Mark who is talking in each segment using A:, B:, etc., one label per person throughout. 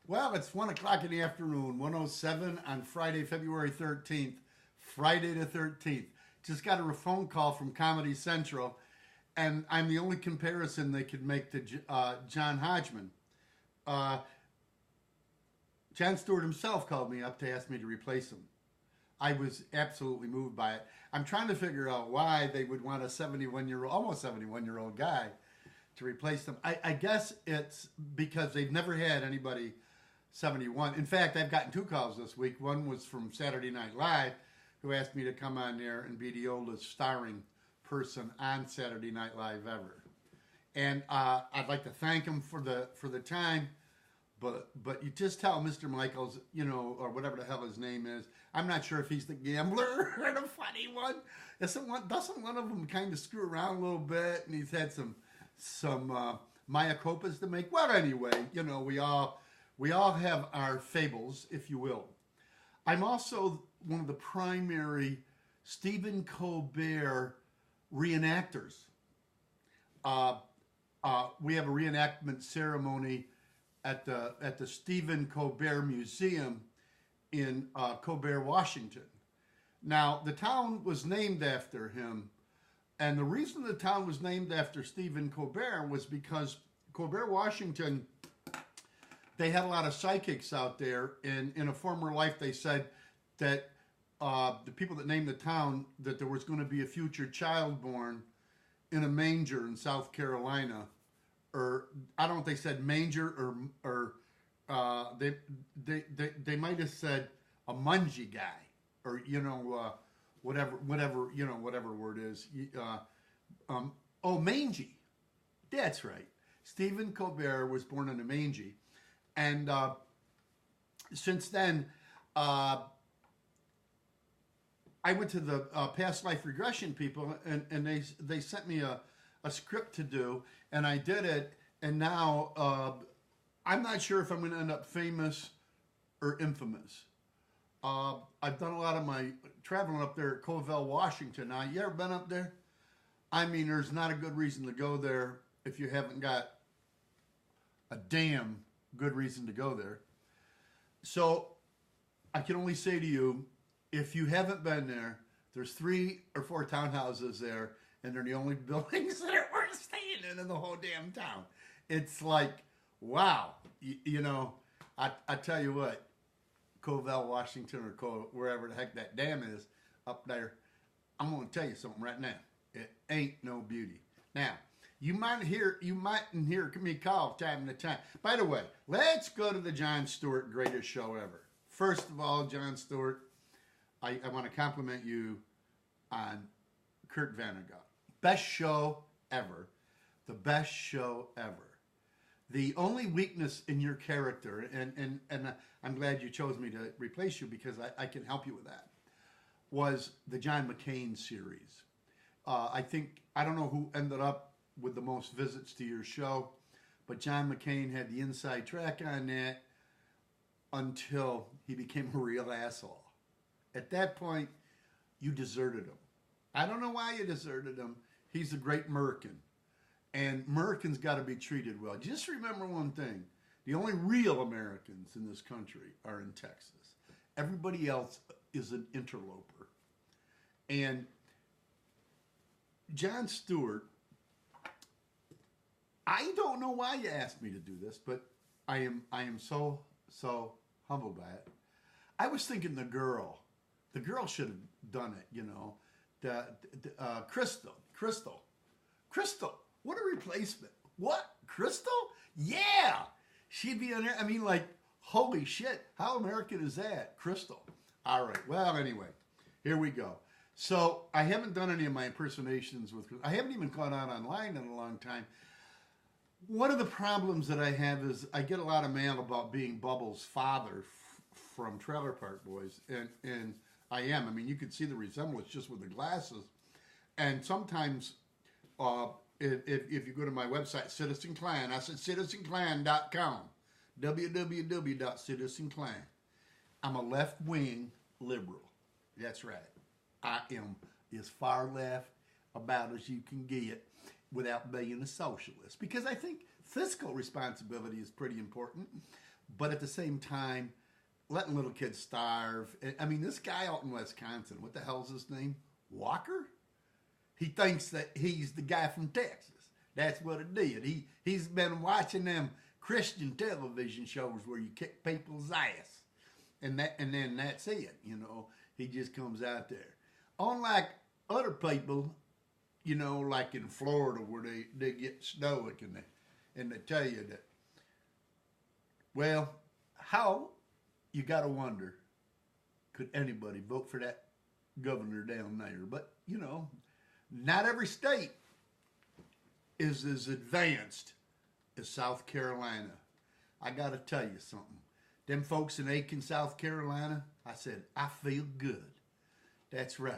A: Well, it's 1 o'clock in the afternoon, 1:07 on Friday, February 13th. Friday the 13th. Just got a phone call from Comedy Central, and I'm the only comparison they could make to John Hodgman. Uh, Jon Stewart himself called me up to ask me to replace him. I was absolutely moved by it. I'm trying to figure out why they would want a 71-year-old, almost 71-year-old guy to replace them. I guess it's because they've never had anybody 71. In fact, I've gotten 2 calls this week. One was from Saturday Night Live, who asked me to come on there and be the oldest starring person on Saturday Night Live ever. And I'd like to thank him for the time, but you just tell Mr. Michaels, or whatever the hell his name is. I'm not sure if he's the gambler or the funny one. Doesn't one of them kind of screw around a little bit? And he's had some Maya Copas to make. Well, anyway, we all have our fables, if you will. I'm also one of the primary Stephen Colbert reenactors. We have a reenactment ceremony at the Stephen Colbert Museum in Colbert, Washington. Now, the town was named after him, and the reason the town was named after Stephen Colbert was because Colbert, Washington, they had a lot of psychics out there, and in a former life they said that the people that named the town, that there was going to be a future child born in a manger in South Carolina, or I don't know if they said manger or they might have said a mungy guy, or whatever word is. Mangy. That's right. Stephen Colbert was born in a mangy. And since then, I went to the past life regression people, and they sent me a script to do, and I did it. And now I'm not sure if I'm going to end up famous or infamous. I've done a lot of my traveling up there at Covell, Washington. Now, you ever been up there? I mean, there's not a good reason to go there if you haven't got a damn good reason to go there. So I can only say to you, if you haven't been there, there's 3 or 4 townhouses there, and they're the only buildings that are worth staying in the whole damn town. It's like, wow. I tell you what, Covell, Washington, or wherever the heck that dam is up there, I'm going to tell you something right now. It ain't no beauty. Now, you mightn't hear me call time to time. By the way, let's go to the Jon Stewart greatest show ever. First of all, Jon Stewart, I want to compliment you on Kurt Vonnegut. Best show ever. The best show ever. The only weakness in your character, and I'm glad you chose me to replace you because I can help you with that, was the John McCain series. I don't know who ended up with the most visits to your show, but John McCain had the inside track on that until he became a real asshole. At that point, you deserted him. I don't know why you deserted him. He's a great American, and Americans got to be treated well. Just remember one thing. The only real Americans in this country are in Texas. Everybody else is an interloper. And Jon Stewart, I don't know why you asked me to do this, but I am so humbled by it. I was thinking the girl should have done it, Crystal. What a replacement. What? Crystal? Yeah. She'd be on there. I mean, like, holy shit. How American is that? Crystal. All right. Well, anyway, here we go. So I haven't done any of my impersonations with Crystal. I haven't even gone out online in a long time. One of the problems that I have is I get a lot of mail about being Bubbles' father from Trailer Park Boys, and I am. I mean, you could see the resemblance just with the glasses. And sometimes, if you go to my website, CitizenKline, I said CitizenKline.com, www.CitizenKline. I'm a left-wing liberal. That's right. I am as far left about as you can get without being a socialist. Because I think fiscal responsibility is pretty important, but at the same time, letting little kids starve. I mean, this guy out in Wisconsin, what the hell's his name? Walker? He thinks that he's the guy from Texas. That's what it did. He's been watching them Christian television shows where you kick people's ass, and then that's it. You know, he just comes out there. Unlike other people, you know, like in Florida where they get stoic and they tell you that. Well, how, you got to wonder, could anybody vote for that governor down there? But, you know, not every state is as advanced as South Carolina. I got to tell you something. Them folks in Aiken, South Carolina, I said, I feel good. That's right.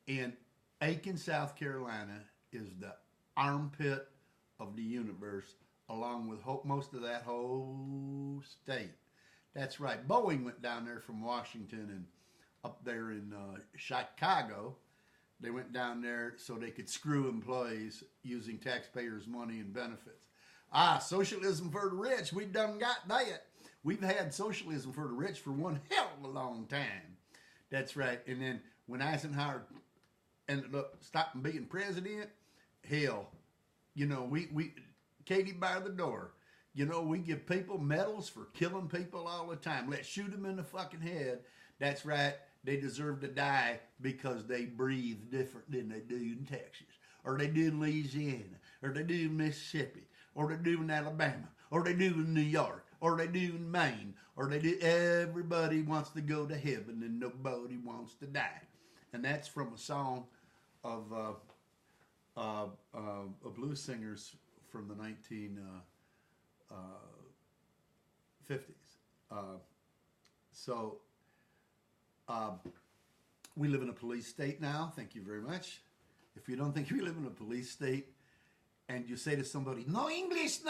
A: And Aiken, South Carolina is the armpit of the universe, along with most of that whole state. That's right. Boeing went down there from Washington and up there in Chicago. They went down there so they could screw employees using taxpayers' money and benefits. Socialism for the rich. We done got that. We've had socialism for the rich for one hell of a long time. That's right. And then when Eisenhower ended up stopping being president, hell, you know, we Katie bar the door. You know, we give people medals for killing people all the time. Let's shoot them in the fucking head. That's right. They deserve to die because they breathe different than they do in Texas, or they do in Louisiana, or they do in Mississippi, or they do in Alabama, or they do in New York, or they do in Maine, or they do. Everybody wants to go to heaven and nobody wants to die. And that's from a song of blues singers from the 1950s. We live in a police state now. Thank you very much. If you don't think we live in a police state, and you say to somebody, no English,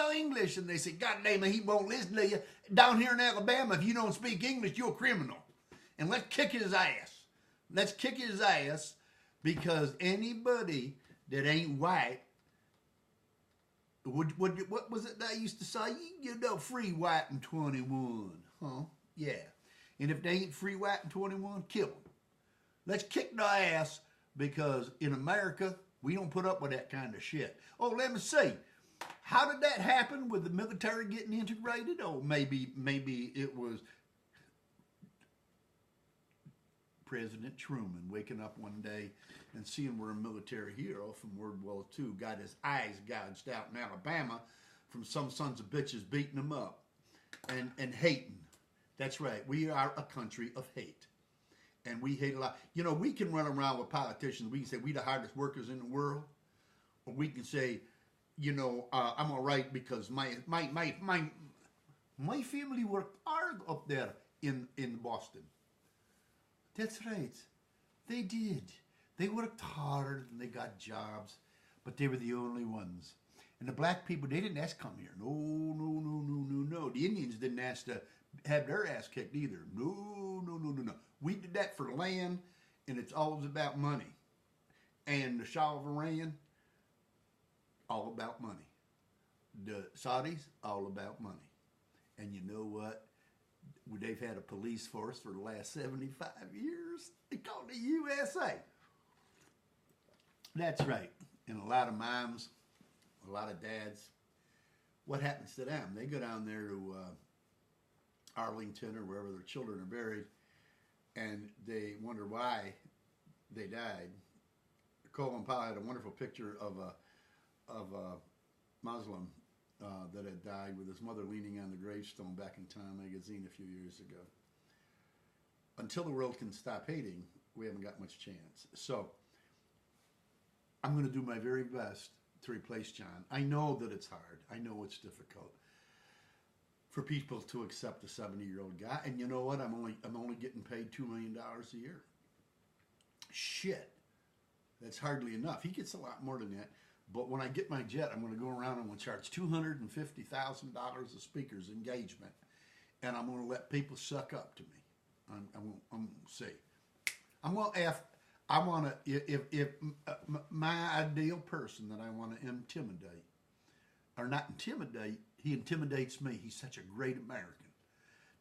A: and they say, God damn it, he won't listen to you. Down here in Alabama, if you don't speak English, you're a criminal. And let's kick his ass. Let's kick his ass, because anybody that ain't white, what was it that I used to say? You know, free white and 21. Huh? Yeah. And if they ain't free white and 21, kill them. Let's kick their ass, because in America, we don't put up with that kind of shit. Oh, let me see. How did that happen with the military getting integrated? Oh, maybe it was President Truman waking up one day and seeing where a military hero from World War II got his eyes gouged out in Alabama from some sons of bitches beating him up and hating. That's right. We are a country of hate. And we hate a lot. You know, we can run around with politicians. We can say we the hardest workers in the world. Or we can say, you know, I'm all right because my family worked hard up there in Boston. That's right. They did. They worked hard and they got jobs, but they were the only ones. And the black people, they didn't ask to come here. No. The Indians didn't ask to have their ass kicked either. No. We did that for land, and it's always about money. And the Shah of Iran, all about money. The Saudis, all about money. And you know what? They've had a police force for the last 75 years. They call it the USA. That's right. And a lot of moms, a lot of dads, what happens to them? They go down there to Arlington or wherever their children are buried, and they wonder why they died. Colin Powell had a wonderful picture of a Muslim that had died with his mother leaning on the gravestone back in Time magazine a few years ago. Until the world can stop hating, we haven't got much chance. So I'm going to do my very best to replace John. I know that it's hard. I know it's difficult for people to accept a 70-year-old guy. And you know what? I'm only getting paid $2 million a year. Shit. That's hardly enough. He gets a lot more than that. But when I get my jet, I'm going to go around and I'm going to charge $250,000 a speaker's engagement. And I'm going to let people suck up to me. I'm going to say, if my ideal person that I want to intimidate or not intimidate, he intimidates me. He's such a great American.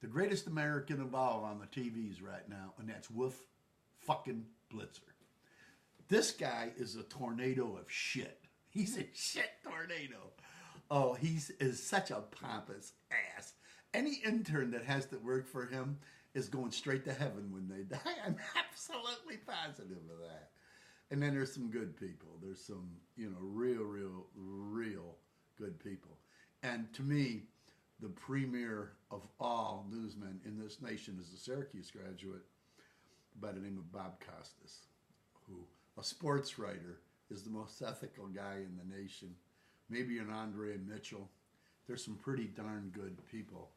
A: The greatest American of all on the TVs right now, and that's Wolf fucking Blitzer. This guy is a tornado of shit. He's a shit tornado. Oh, is such a pompous ass. Any intern that has to work for him is going straight to heaven when they die. I'm absolutely positive of that. And then there's some good people. There's some, real good people. And to me, the premier of all newsmen in this nation is a Syracuse graduate by the name of Bob Costas, who, a sports writer, is the most ethical guy in the nation. Maybe an Andre Mitchell. There's some pretty darn good people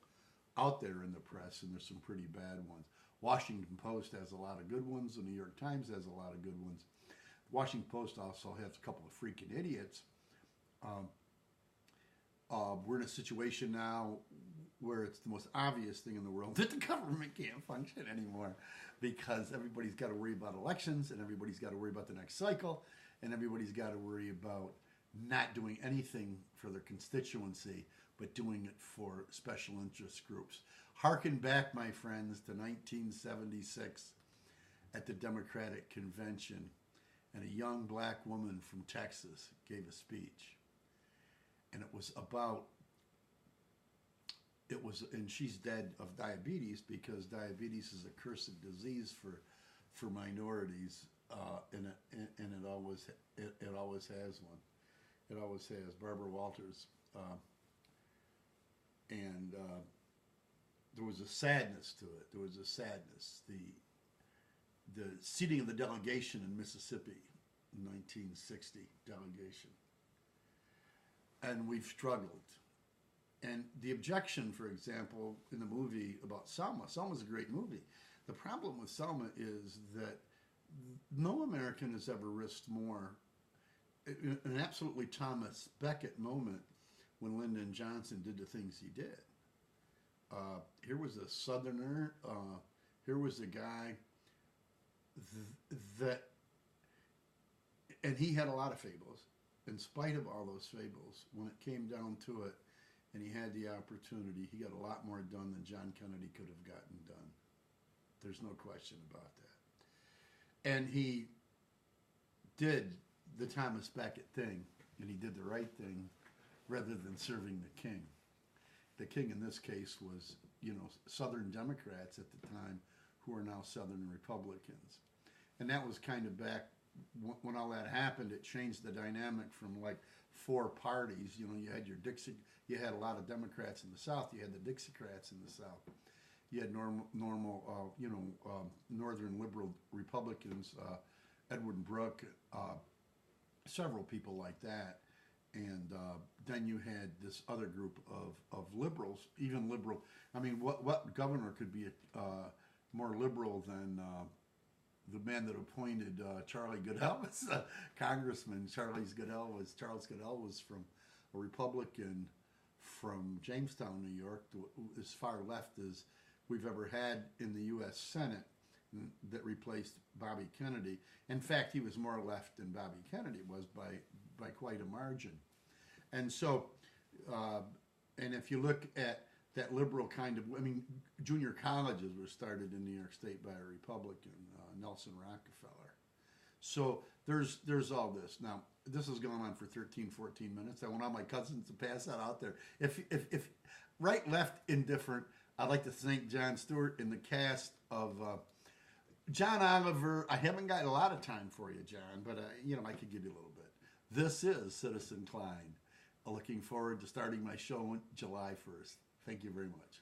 A: out there in the press, and there's some pretty bad ones. Washington Post has a lot of good ones. The New York Times has a lot of good ones. Washington Post also has a couple of freaking idiots. We're in a situation now where it's the most obvious thing in the world that the government can't function anymore because everybody's got to worry about elections, and everybody's got to worry about the next cycle, and everybody's got to worry about not doing anything for their constituency, but doing it for special interest groups. Harken back, my friends, to 1976 at the Democratic Convention, and a young black woman from Texas gave a speech. And and she's dead of diabetes because diabetes is a cursed disease for minorities, and it always has one. It always has. Barbara Walters, and there was a sadness to it. There was a sadness. The seating of the delegation in Mississippi, 1960 delegation. And we've struggled. And the objection, for example, in the movie about Selma's a great movie. The problem with Selma is that no American has ever risked more. An absolutely Thomas Becket moment when Lyndon Johnson did the things he did. Here was a Southerner. Here was a guy and he had a lot of fables. In spite of all those fables, when it came down to it, and he had the opportunity, he got a lot more done than John Kennedy could have gotten done. There's no question about that. And he did the Thomas Becket thing, and he did the right thing rather than serving the king. The king in this case was, Southern Democrats at the time who are now Southern Republicans. And that was kind of back when all that happened. It changed the dynamic from like four parties. You had you had a lot of Democrats in the South. You had the Dixiecrats in the South. You had normal Northern liberal Republicans, Edward Brooke, several people like that. And then you had this other group of liberals, even liberal. I mean, what governor could be more liberal than the man that appointed Charlie Goodell as a congressman? Charles Goodell was from a Republican from Jamestown, New York, as far left as we've ever had in the U.S. Senate, that replaced Bobby Kennedy. In fact, he was more left than Bobby Kennedy was by quite a margin. And so, and if you look at that liberal kind of, junior colleges were started in New York State by a Republican, Nelson Rockefeller. So there's all this. Now, this has gone on for 13, 14 minutes. I want all my cousins to pass that out there. If right, left, indifferent, I'd like to thank Jon Stewart and the cast of John Oliver. I haven't got a lot of time for you, John, but I could give you a little bit. This is CitizenKline. Looking forward to starting my show on July 1st. Thank you very much.